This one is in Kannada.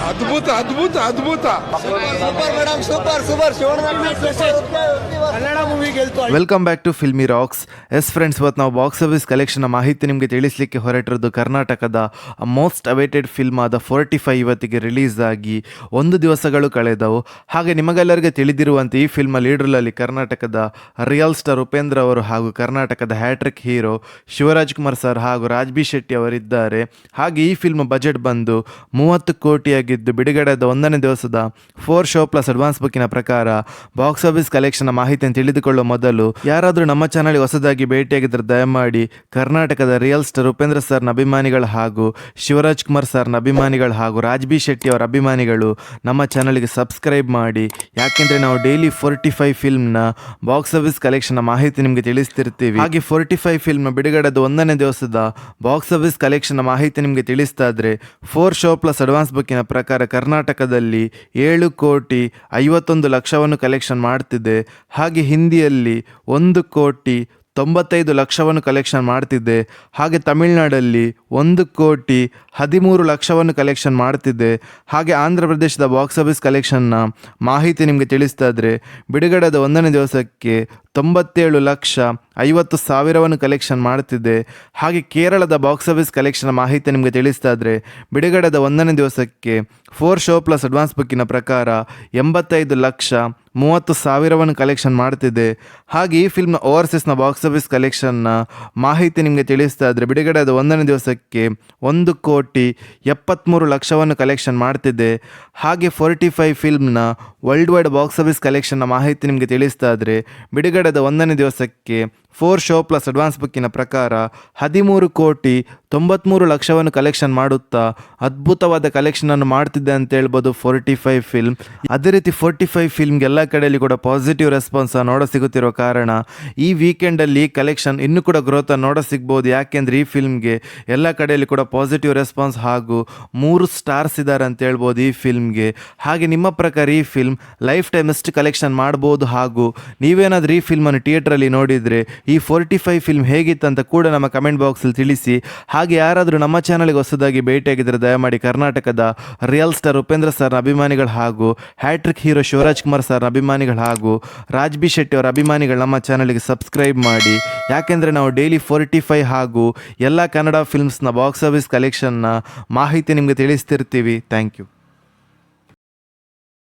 ಅದ್ಭುತ ಅದ್ಭುತ ಅದ್ಭುತ. ಕನ್ನಡ ಮೂವಿ ಗೆಲ್ತು. Welcome back to filmy rocks. Yes friends, ಇವತ್ತು ನಾವು ಬಾಕ್ಸ್ ಆಫೀಸ್ ಕಲೆಕ್ಷನ್ ಮಾಹಿತಿ ನಿಮಗೆ ತಿಳಿಸಲಿಕ್ಕೆ ಹೊರಟಿರೋದು ಕರ್ನಾಟಕದ ಮೋಸ್ಟ್ ಅವೇಟೆಡ್ ಫಿಲ್ಮ್ ಆದ 45 ಇವತ್ತಿಗೆ ರಿಲೀಸ್ ಆಗಿ 1 ದಿವಸಗಳು ಕಳೆದವು. ಹಾಗೆ ನಿಮಗೆಲ್ಲರಿಗೆ ತಿಳಿದಿರುವಂತೆ ಈ ಫಿಲ್ಮ್ ಲೀಡ್ರಲ್ಲಿ ಕರ್ನಾಟಕದ ರಿಯಲ್ ಸ್ಟಾರ್ ಉಪೇಂದ್ರ ಅವರು ಹಾಗೂ ಕರ್ನಾಟಕದ hat trick hero Shivaraj Kumar sir ಹಾಗೂ ರಾಜ್ಬಿ ಶೆಟ್ಟಿ ಅವರಿದ್ದಾರೆ. ಹಾಗೆ ಈ ಫಿಲ್ಮ್ ಬಜೆಟ್ ಬಂದು 30 ಕೋಟಿಯಾಗಿದ್ದು ಬಿಡುಗಡೆದ 1ನೇ ದಿವಸದ 4 ಶೋ ಪ್ಲಸ್ ಅಡ್ವಾನ್ಸ್ ಬುಕ್ಕಿನ ಪ್ರಕಾರ ಬಾಕ್ಸ್ ಆಫೀಸ್ ಕಲೆಕ್ಷನ್ ಮಾಹಿತಿಯನ್ನು ತಿಳಿದುಕೊಳ್ಳುವ ಮೊದಲು ಯಾರಾದರೂ ನಮ್ಮ ಚಾನಲ್ಗೆ ಹೊಸದಾಗಿ ಭೇಟಿಯಾಗಿದ್ದರೆ ದಯಮಾಡಿ ಕರ್ನಾಟಕದ ರಿಯಲ್ ಸ್ಟಾರ್ ಉಪೇಂದ್ರ ಸರ್ನ ಅಭಿಮಾನಿಗಳು ಹಾಗೂ ಶಿವರಾಜ್ ಕುಮಾರ್ ಸರ್ನ ಅಭಿಮಾನಿಗಳು ಹಾಗೂ ರಾಜ್ಬಿ ಶೆಟ್ಟಿ ಅವರ ಅಭಿಮಾನಿಗಳು ನಮ್ಮ ಚಾನಲ್ಗೆ ಸಬ್ಸ್ಕ್ರೈಬ್ ಮಾಡಿ. ಯಾಕೆಂದರೆ ನಾವು ಡೈಲಿ 45 ಫಿಲ್ಮ್ನ ಬಾಕ್ಸ್ ಆಫೀಸ್ ಕಲೆಕ್ಷನ್ ಮಾಹಿತಿ ನಿಮಗೆ ತಿಳಿಸ್ತಿರ್ತೀವಿ. ಹಾಗೆ 45 ಫಿಲ್ಮ್ ಬಿಡುಗಡೆದ 1ನೇ ದಿವಸದ ಬಾಕ್ಸ್ ಆಫೀಸ್ ಕಲೆಕ್ಷನ್ ಮಾಹಿತಿ ನಿಮಗೆ ತಿಳಿಸ್ತಾ ಇದ್ರೆ 4 ಶೋ ಪ್ಲಸ್ ಅಡ್ವಾನ್ಸ್ ಬುಕ್ಕಿನ ಪ್ರಕಾರ ಕರ್ನಾಟಕದಲ್ಲಿ 7 ಕೋಟಿ 51 ಲಕ್ಷವನ್ನು ಕಲೆಕ್ಷನ್ ಮಾಡ್ತಿದೆ. ಹಾಗೆ ಹಿಂದಿಯಲ್ಲಿ 1 ಕೋಟಿ 95 ಲಕ್ಷವನ್ನು ಕಲೆಕ್ಷನ್ ಮಾಡ್ತಿದ್ದೆ. ಹಾಗೆ ತಮಿಳುನಾಡಲ್ಲಿ 1 ಕೋಟಿ 13 ಲಕ್ಷವನ್ನು ಕಲೆಕ್ಷನ್ ಮಾಡ್ತಿದ್ದೆ. ಹಾಗೆ ಆಂಧ್ರ ಪ್ರದೇಶದ ಬಾಕ್ಸ್ ಆಫೀಸ್ ಕಲೆಕ್ಷನ್ನ ಮಾಹಿತಿ ನಿಮಗೆ ತಿಳಿಸ್ತಾ ಇದ್ರೆ ಬಿಡುಗಡೆದ 1ನೇ ದಿವಸಕ್ಕೆ 97 ಲಕ್ಷ 50 ಸಾವಿರವನ್ನು ಕಲೆಕ್ಷನ್ ಮಾಡ್ತಿದ್ದೆ. ಹಾಗೆ ಕೇರಳದ ಬಾಕ್ಸ್ ಆಫೀಸ್ ಕಲೆಕ್ಷನ್ ಮಾಹಿತಿ ನಿಮಗೆ ತಿಳಿಸ್ತಾ ಇದ್ರೆ ಬಿಡುಗಡೆದ 1ನೇ ದಿವಸಕ್ಕೆ 4 ಶೋ ಪ್ಲಸ್ ಅಡ್ವಾನ್ಸ್ ಬುಕ್ಕಿನ ಪ್ರಕಾರ 85 ಲಕ್ಷ 30 ಸಾವಿರವನ್ನು ಕಲೆಕ್ಷನ್ ಮಾಡ್ತಿದೆ. ಹಾಗೆ ಈ ಫಿಲ್ಮ್ನ ಓವರ್ಸೀಸ್ನ ಬಾಕ್ಸ್ ಆಫೀಸ್ ಕಲೆಕ್ಷನ್ನ ಮಾಹಿತಿ ನಿಮಗೆ ತಿಳಿಸ್ತಾ ಇದ್ರೆ ಬಿಡುಗಡೆದ 1ನೇ ದಿವಸಕ್ಕೆ 1 ಕೋಟಿ 73 ಲಕ್ಷವನ್ನು ಕಲೆಕ್ಷನ್ ಮಾಡ್ತಿದೆ. ಹಾಗೆ 45 ಫಿಲ್ಮ್ನ ವರ್ಲ್ಡ್ ವೈಡ್ ಬಾಕ್ಸ್ ಆಫೀಸ್ ಕಲೆಕ್ಷನ್ನ ಮಾಹಿತಿ ನಿಮಗೆ ತಿಳಿಸ್ತಾ ಇದ್ರೆ ಬಿಡುಗಡೆದ 1ನೇ ದಿವಸಕ್ಕೆ 4 ಶೋ ಪ್ಲಸ್ ಅಡ್ವಾನ್ಸ್ ಬುಕ್ಕಿನ ಪ್ರಕಾರ 13 ಕೋಟಿ 93 ಲಕ್ಷವನ್ನು ಕಲೆಕ್ಷನ್ ಮಾಡುತ್ತಾ ಅದ್ಭುತವಾದ ಕಲೆಕ್ಷನನ್ನು ಮಾಡ್ತಿದ್ದೆ ಅಂತ ಹೇಳ್ಬೋದು 45 ಫಿಲ್ಮ್. ಅದೇ ರೀತಿ 45 ಫಿಲ್ಮ್ಗೆ ಎಲ್ಲ ಕಡೆಯಲ್ಲಿ ಕೂಡ ಪಾಸಿಟಿವ್ ರೆಸ್ಪಾನ್ಸ್ ನೋಡ ಸಿಗುತ್ತಿರೋ ಕಾರಣ ಈ ವೀಕೆಂಡಲ್ಲಿ ಈ ಕಲೆಕ್ಷನ್ ಇನ್ನೂ ಕೂಡ ಗ್ರೋತ್ ನೋಡ ಸಿಗ್ಬೋದು. ಯಾಕೆಂದರೆ ಈ ಫಿಲ್ಮ್ಗೆ ಎಲ್ಲ ಕಡೆಯಲ್ಲಿ ಕೂಡ ಪಾಸಿಟಿವ್ ರೆಸ್ಪಾನ್ಸ್ ಹಾಗೂ 3 ಸ್ಟಾರ್ಸ್ ಇದ್ದಾರೆ ಅಂತ ಹೇಳ್ಬೋದು ಈ ಫಿಲ್ಮ್ಗೆ. ಹಾಗೆ ನಿಮ್ಮ ಪ್ರಕಾರ ಈ ಫಿಲ್ಮ್ ಲೈಫ್ ಟೈಮ್ ಎಷ್ಟು ಕಲೆಕ್ಷನ್ ಮಾಡ್ಬೋದು ಹಾಗೂ ನೀವೇನಾದರೂ ಈ ಫಿಲ್ಮನ್ನು ಥಿಯೇಟ್ರಲ್ಲಿ ನೋಡಿದರೆ ಈ 45 ಫಿಲ್ಮ್ ಹೇಗಿತ್ತು ಅಂತ ಕೂಡ ನಮ್ಮ ಕಮೆಂಟ್ ಬಾಕ್ಸಲ್ಲಿ ತಿಳಿಸಿ. ಹಾಗೆ ಯಾರಾದರೂ ನಮ್ಮ ಚಾನಲ್ಗೆ ಹೊಸದಾಗಿ ಭೇಟಿಯಾಗಿದ್ದರೆ ದಯಮಾಡಿ ಕರ್ನಾಟಕದ ರಿಯಲ್ ಸ್ಟಾರ್ ಉಪೇಂದ್ರ ಸರ್ನ ಅಭಿಮಾನಿಗಳು ಹಾಗೂ ಹ್ಯಾಟ್ರಿಕ್ ಹೀರೋ ಶಿವರಾಜ್ ಕುಮಾರ್ ಸರ್ನ ಅಭಿಮಾನಿಗಳು ಹಾಗೂ ರಾಜ್ಬಿ ಶೆಟ್ಟಿ ಅವರ ಅಭಿಮಾನಿಗಳು ನಮ್ಮ ಚಾನಲ್ಗೆ ಸಬ್ಸ್ಕ್ರೈಬ್ ಮಾಡಿ. ಯಾಕೆಂದರೆ ನಾವು ಡೈಲಿ 45 ಹಾಗೂ ಎಲ್ಲ ಕನ್ನಡ ಫಿಲ್ಮ್ಸ್ನ ಬಾಕ್ಸ್ ಆಫೀಸ್ ಕಲೆಕ್ಷನ್ನ ಮಾಹಿತಿ ನಿಮಗೆ ತಿಳಿಸ್ತಿರ್ತೀವಿ. Thank you.